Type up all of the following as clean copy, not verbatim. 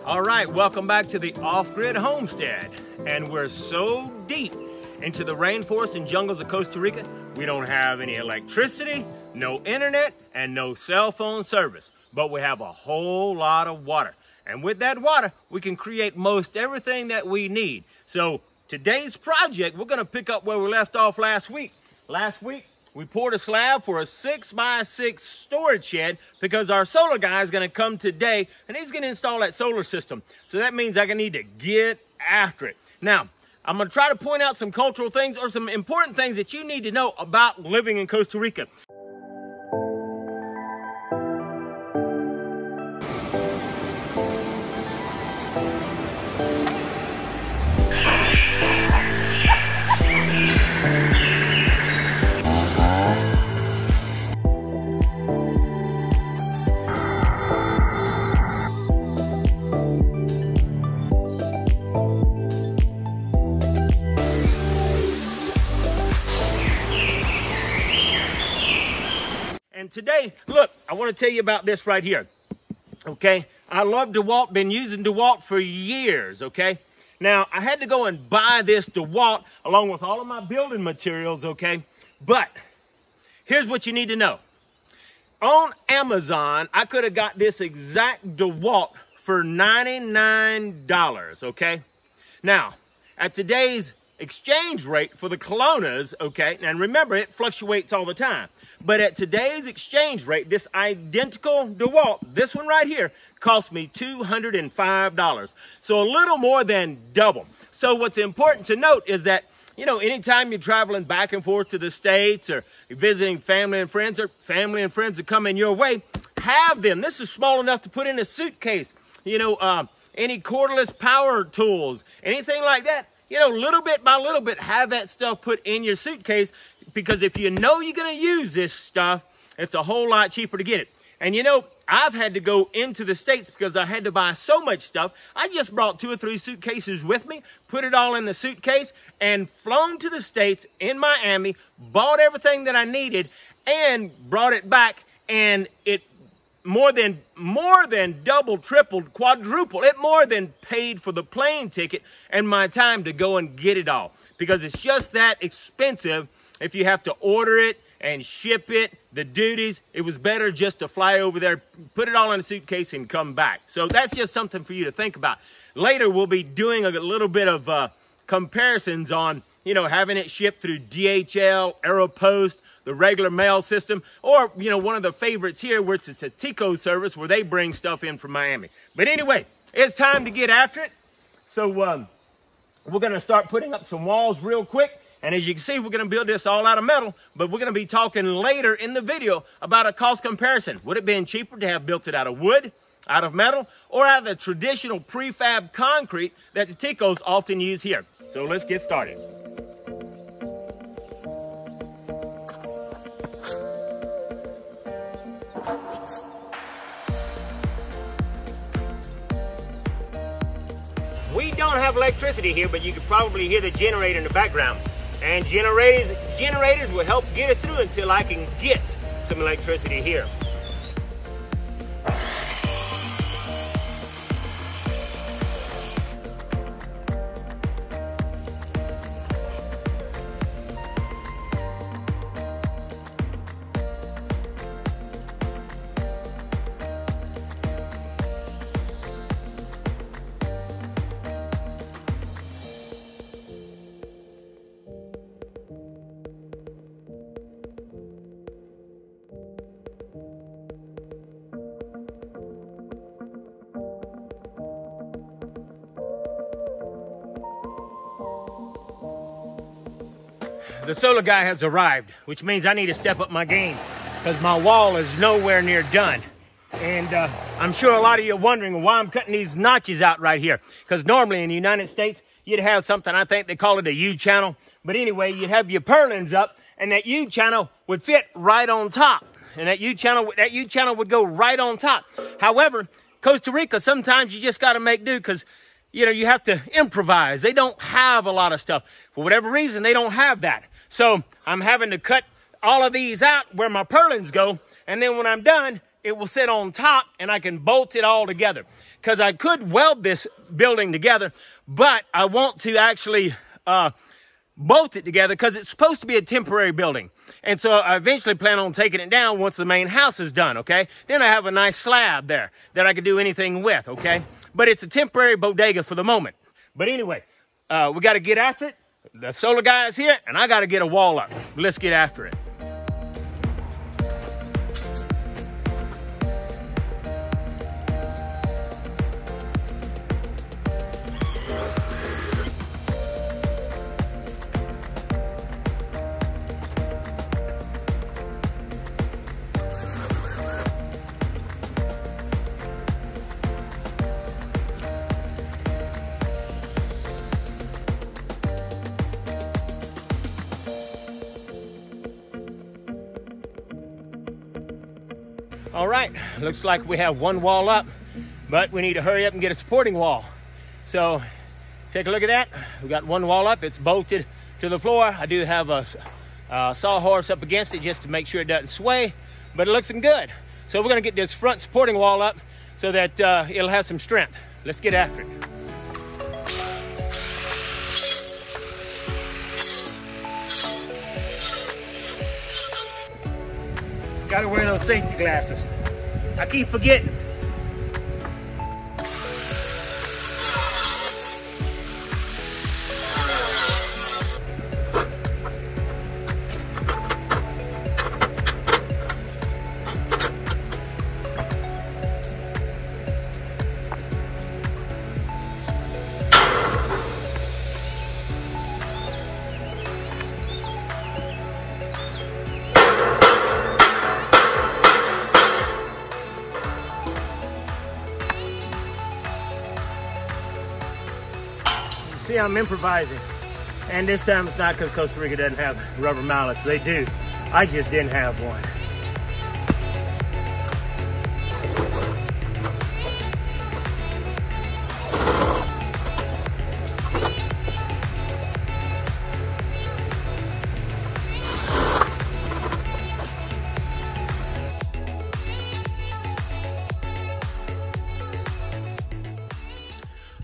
All right, welcome back to the Off-Grid Homestead. And we're so deep into the rainforests and jungles of Costa Rica, we don't have any electricity, no internet, and no cell phone service. But we have a whole lot of water. And with that water, we can create most everything that we need. So today's project, we're gonna pick up where we left off last week. Last week, we poured a slab for a 6x6 storage shed because our solar guy is going to come today and he's going to install that solar system. So that means I need to get after it. Now, I'm going to try to point out some cultural things or some important things that you need to know about living in Costa Rica. And today, look, I want to tell you about this right here, okay? I love DeWalt, been using DeWalt for years, okay? Now, I had to go and buy this DeWalt along with all of my building materials, okay? But here's what you need to know. On Amazon, I could have got this exact DeWalt for $99, okay? Now, at today's exchange rate for the colonas, okay, and remember it fluctuates all the time, but at today's exchange rate, this identical DeWalt, this one right here, cost me $205. So a little more than double. So what's important to note is that, you know, anytime you're traveling back and forth to the States or you're visiting family and friends or family and friends are coming your way, have them. This is small enough to put in a suitcase. You know, any cordless power tools, anything like that. You know, little bit by little bit, have that stuff put in your suitcase, because if you know you're going to use this stuff, it's a whole lot cheaper to get it. And you know, I've had to go into the States because I had to buy so much stuff. I just brought 2 or 3 suitcases with me, put it all in the suitcase, and flown to the States in Miami, bought everything that I needed, and brought it back, and it more than double, tripled, quadrupled. It more than paid for the plane ticket and my time to go and get it all, because it's just that expensive. If you have to order it and ship it, the duties, it was better just to fly over there, put it all in a suitcase and come back. So that's just something for you to think about. Later, we'll be doing a little bit of comparisons on, you know, having it shipped through DHL, Aeropost, the regular mail system, or, you know, one of the favorites here, which it's a Tico service where they bring stuff in from Miami. But anyway, it's time to get after it. So we're going to start putting up some walls real quick. And as you can see, we're going to build this all out of metal, but we're going to be talking later in the video about a cost comparison. Would it have been cheaper to have built it out of wood, out of metal, or out of the traditional prefab concrete that the Ticos often use here? So let's get started. We don't have electricity here, but you could probably hear the generator in the background. And generators will help get us through until I can get some electricity here. The solar guy has arrived, which means I need to step up my game because my wall is nowhere near done. And I'm sure a lot of you are wondering why I'm cutting these notches out right here. Because normally in the United States, you'd have something, I think they call it a U-channel. But anyway, you'd have your purlins up and that U-channel would fit right on top. And that U-channel would go right on top. However, Costa Rica, sometimes you just got to make do because, you know, you have to improvise. They don't have a lot of stuff. For whatever reason, they don't have that. So I'm having to cut all of these out where my purlins go. And then when I'm done, it will sit on top and I can bolt it all together. Because I could weld this building together, but I want to actually bolt it together because it's supposed to be a temporary building. And so I eventually plan on taking it down once the main house is done, okay? Then I have a nice slab there that I can do anything with, okay? But it's a temporary bodega for the moment. But anyway, we got to get after it. The solar guy is here, and I got to get a wall up. Let's get after it. All right, looks like we have one wall up, but we need to hurry up and get a supporting wall. So take a look at that. We got one wall up, it's bolted to the floor. I do have a sawhorse up against it just to make sure it doesn't sway, but it looks good. So we're gonna get this front supporting wall up so that it'll have some strength. Let's get after it. Gotta wear those safety glasses. I keep forgetting. See, I'm improvising. And this time it's not because Costa Rica doesn't have rubber mallets. They do. I just didn't have one.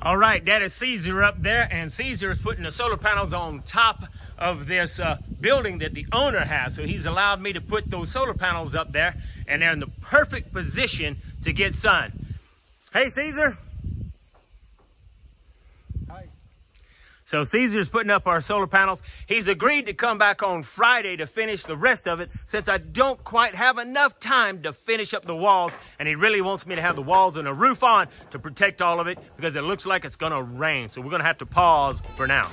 All right, that is Caesar up there, and Caesar is putting the solar panels on top of this building that the owner has. So he's allowed me to put those solar panels up there, and they're in the perfect position to get sun. Hey, Caesar. Hi. So Caesar's putting up our solar panels. He's agreed to come back on Friday to finish the rest of it, since I don't quite have enough time to finish up the walls, and he really wants me to have the walls and a roof on to protect all of it, because it looks like it's gonna rain. So we're gonna have to pause for now.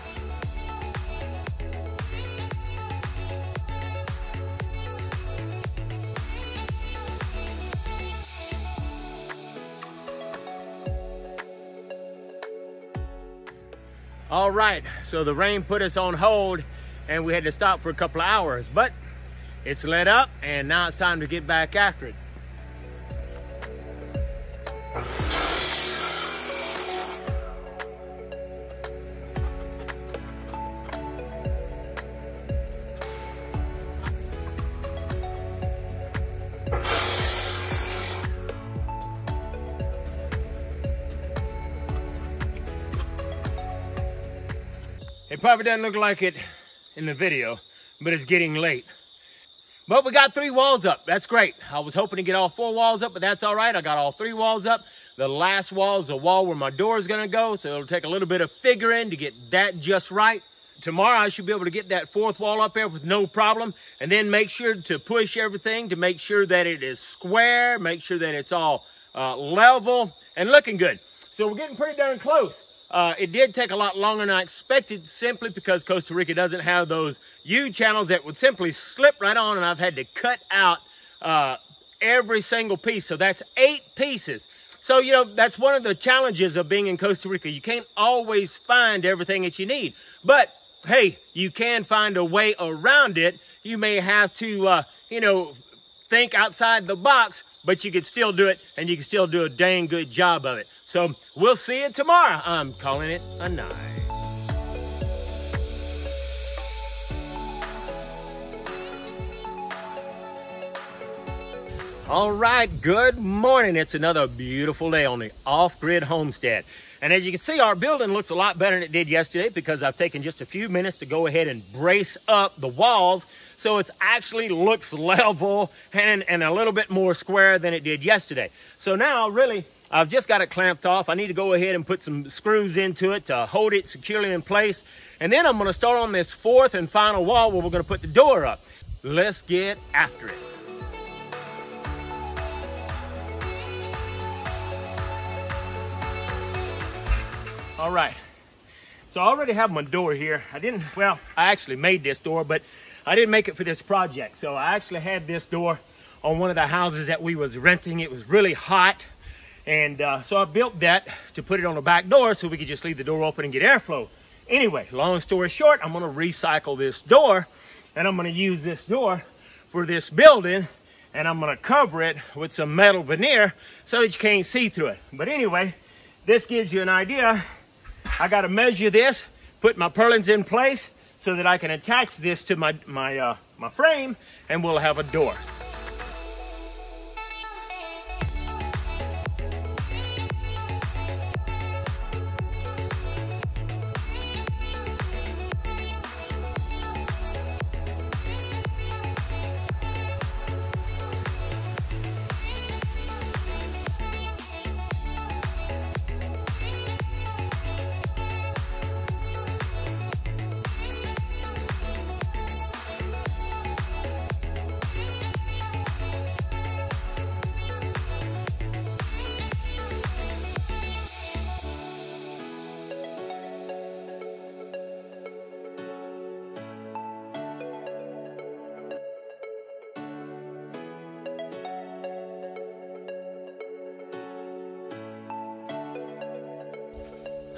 All right, so the rain put us on hold and we had to stop for a couple of hours, but it's let up and now it's time to get back after it. It probably doesn't look like it in the video, but it's getting late. But we got 3 walls up. That's great. I was hoping to get all 4 walls up, but that's all right. I got all 3 walls up. The last wall is the wall where my door is going to go, so it'll take a little bit of figuring to get that just right. Tomorrow I should be able to get that 4th wall up there with no problem, and then make sure to push everything to make sure that it is square, make sure that it's all level and looking good. So we're getting pretty darn close. It did take a lot longer than I expected, simply because Costa Rica doesn't have those U-channels that would simply slip right on, and I've had to cut out every single piece. So that's 8 pieces. So, you know, that's one of the challenges of being in Costa Rica. You can't always find everything that you need. But, hey, you can find a way around it. You may have to, you know, think outside the box, but you can still do it, and you can still do a dang good job of it. So we'll see you tomorrow. I'm calling it a night. All right, good morning. It's another beautiful day on the Off-Grid Homestead. And as you can see, our building looks a lot better than it did yesterday because I've taken just a few minutes to go ahead and brace up the walls so it actually looks level and a little bit more square than it did yesterday. So now, really, I've just got it clamped off. I need to go ahead and put some screws into it to hold it securely in place. And then I'm going to start on this fourth and final wall where we're going to put the door up. Let's get after it. All right, so I already have my door here. I actually made this door, but I didn't make it for this project. So I actually had this door on one of the houses that we was renting. It was really hot. And so I built that to put it on the back door so we could just leave the door open and get airflow. Anyway, long story short, I'm gonna recycle this door and I'm gonna use this door for this building and I'm gonna cover it with some metal veneer so that you can't see through it. But anyway, this gives you an idea. I got to measure this, put my purlins in place so that I can attach this to my frame and we'll have a door.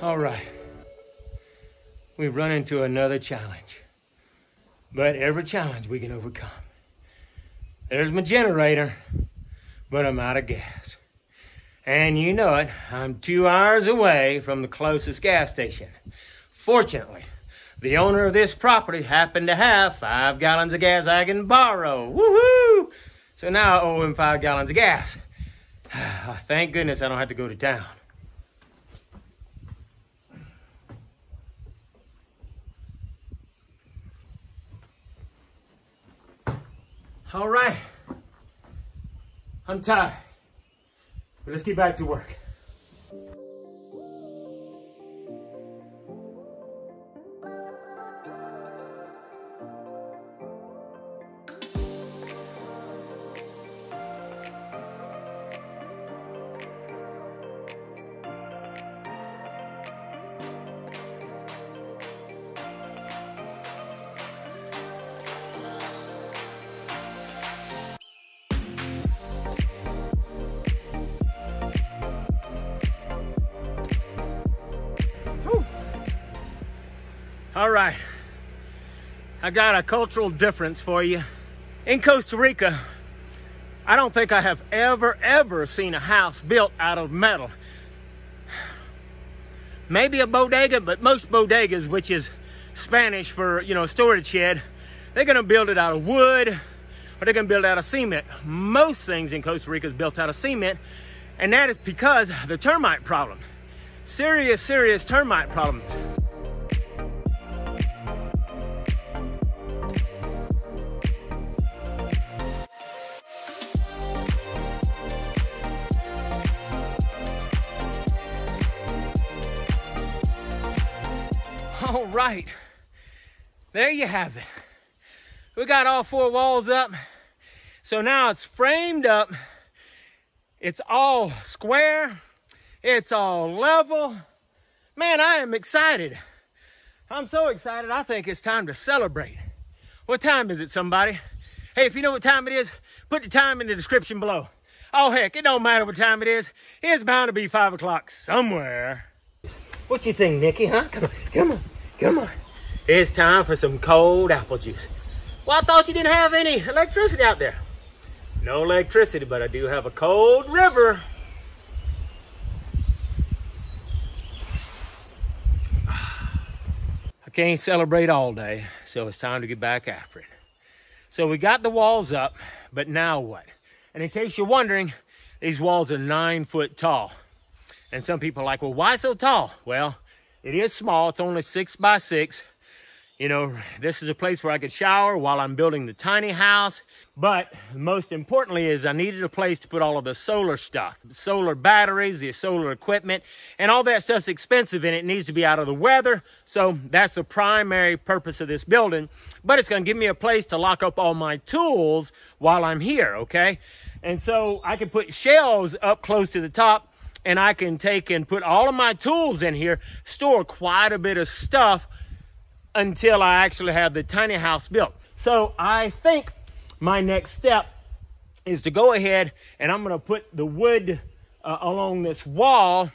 All right, we've run into another challenge, but every challenge we can overcome. There's my generator, but I'm out of gas. And you know it, I'm 2 hours away from the closest gas station. Fortunately, the owner of this property happened to have 5 gallons of gas I can borrow. Woohoo! So now I owe him 5 gallons of gas. Thank goodness I don't have to go to town. All right, I'm tired, but let's get back to work. All right, I got a cultural difference for you. In Costa Rica, I don't think I have ever seen a house built out of metal. Maybe a bodega, but most bodegas, which is Spanish for, storage shed, they're gonna build it out of wood or they're gonna build it out of cement. Most things in Costa Rica is built out of cement, and that is because of the termite problem. Serious termite problems. All right, there you have it. We got all 4 walls up. So now it's framed up. It's all square. It's all level. Man, I am excited. I'm so excited, I think it's time to celebrate. What time is it, somebody? Hey, if you know what time it is, put the time in the description below. Oh, heck, it don't matter what time it is. It's bound to be 5 o'clock somewhere. What you think, Nikki, huh? Come on. It's time for some cold apple juice. Well, I thought you didn't have any electricity out there. No electricity, but I do have a cold river. I can't celebrate all day, so it's time to get back after it. So we got the walls up, but now what? And in case you're wondering, these walls are 9 foot tall. And some people are like, well, why so tall? Well, it is small. It's only 6 by 6. You know, this is a place where I could shower while I'm building the tiny house. But most importantly is I needed a place to put all of the solar stuff, the solar batteries, the solar equipment, and all that stuff's expensive and it needs to be out of the weather. So that's the primary purpose of this building. But it's going to give me a place to lock up all my tools while I'm here, okay? And so I can put shelves up close to the top, and I can take and put all of my tools in here, store quite a bit of stuff until I actually have the tiny house built. So I think my next step is to go ahead and I'm going to put the wood along this wall.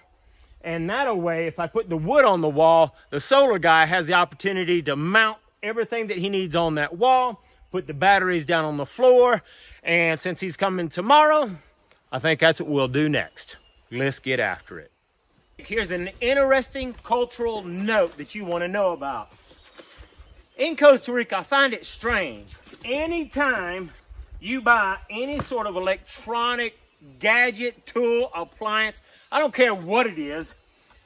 And that way, if I put the wood on the wall, the solar guy has the opportunity to mount everything that he needs on that wall, put the batteries down on the floor. And since he's coming tomorrow, I think that's what we'll do next. Let's get after it. Here's an interesting cultural note that you want to know about. In Costa Rica, I find it strange. Anytime you buy any sort of electronic gadget, tool, appliance, I don't care what it is,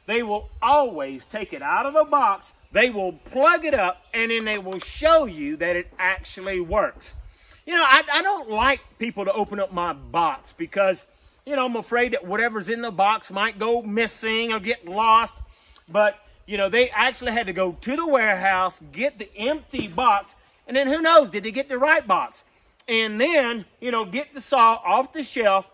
they will always take it out of the box, they will plug it up, and then they will show you that it actually works. You know, I don't like people to open up my box because, you know, I'm afraid that whatever's in the box might go missing or get lost. But, you know, they actually had to go to the warehouse, get the empty box, and then who knows, did they get the right box? And then, you know, get the saw off the shelf,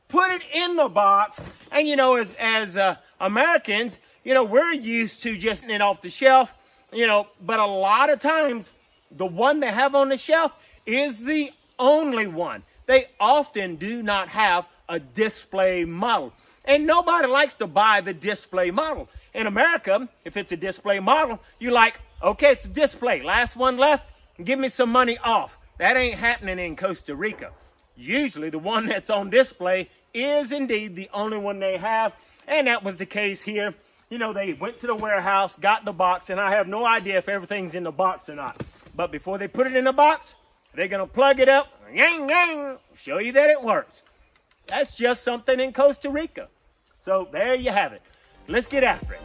put it in the box, and, you know, as Americans, you know, we're used to just getting it off the shelf, you know, but a lot of times, the one they have on the shelf is the only one. They often do not have a display model. And nobody likes to buy the display model. In America, if it's a display model, you're like, okay, it's a display. Last one left, give me some money off. That ain't happening in Costa Rica. Usually the one that's on display is indeed the only one they have. And that was the case here. You know, they went to the warehouse, got the box, and I have no idea if everything's in the box or not. But before they put it in the box, they're going to plug it up, yang, yang, show you that it works. That's just something in Costa Rica. So there you have it. Let's get after it.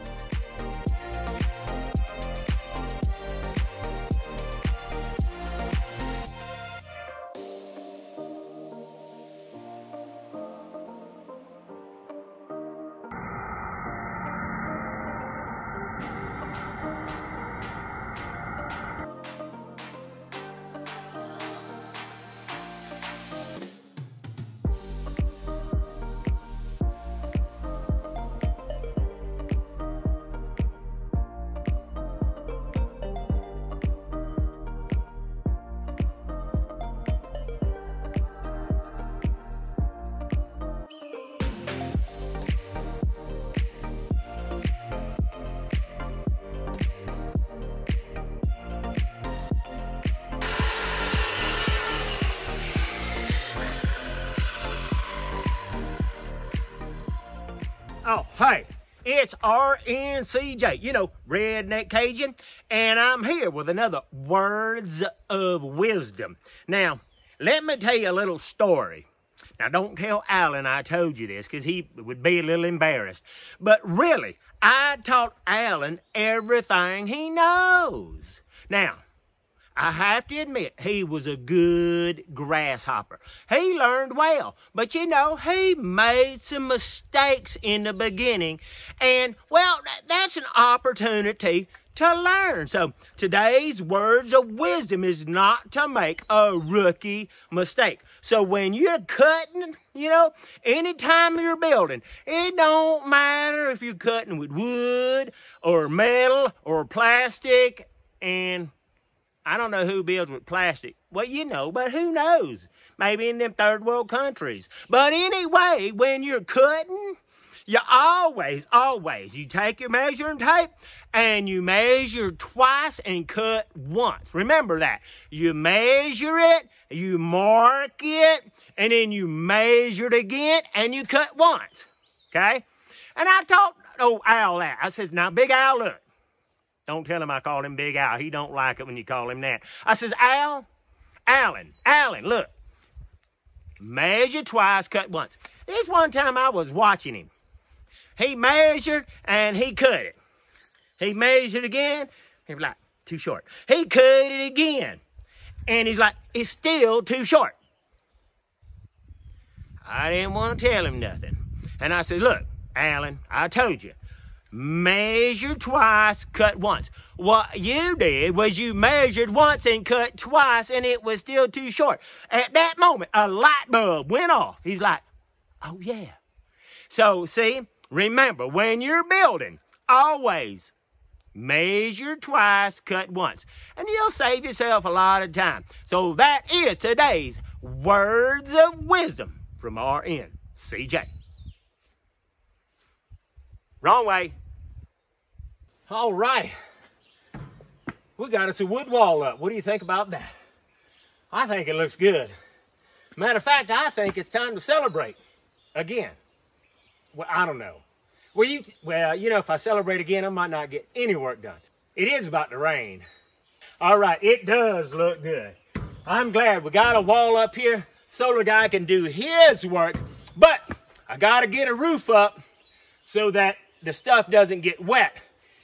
Oh, hey, it's RNCJ, you know, Redneck Cajun, and I'm here with another Words of Wisdom. Now, let me tell you a little story. Now, don't tell Alan I told you this, because he would be a little embarrassed. But really, I taught Alan everything he knows. Now, I have to admit, he was a good grasshopper. He learned well, but you know, he made some mistakes in the beginning, and well, that's an opportunity to learn. So today's Words of Wisdom is not to make a rookie mistake. So when you're cutting, you know, anytime you're building, it don't matter if you're cutting with wood or metal or plastic, and I don't know who builds with plastic. Well, you know, but who knows? Maybe in them third world countries. But anyway, when you're cutting, you always, you take your measuring tape and you measure twice and cut once. Remember that. You measure it, you mark it, and then you measure it again and you cut once. Okay? And I taught Al that. I says, now, Big Al, look. Don't tell him I called him Big Al. He don't like it when you call him that. I says, Alan, look. Measure twice, cut once. This one time I was watching him. He measured and he cut it. He measured again. He was like, too short. He cut it again. And he's like, it's still too short. I didn't want to tell him nothing. And I said, look, Alan, I told you, measure twice, cut once. What you did was you measured once and cut twice, and it was still too short. At that moment, a light bulb went off. He's like, oh, yeah. So, see, remember, when you're building, always measure twice, cut once. And you'll save yourself a lot of time. So that is today's Words of Wisdom from RN CJ. Wrong way. All right. We got us a wood wall up. What do you think about that? I think it looks good. Matter of fact, I think it's time to celebrate again. Well, I don't know. Well, you know, if I celebrate again, I might not get any work done. It is about to rain. All right, it does look good. I'm glad we got a wall up here. Solar guy can do his work, but I got to get a roof up so that the stuff doesn't get wet,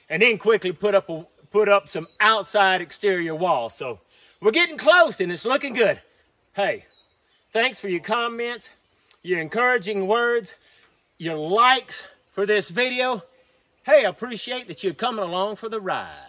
and then quickly put up some outside exterior walls. So we're getting close, and it's looking good. Hey, thanks for your comments, your encouraging words, your likes for this video. Hey, I appreciate that you're coming along for the ride.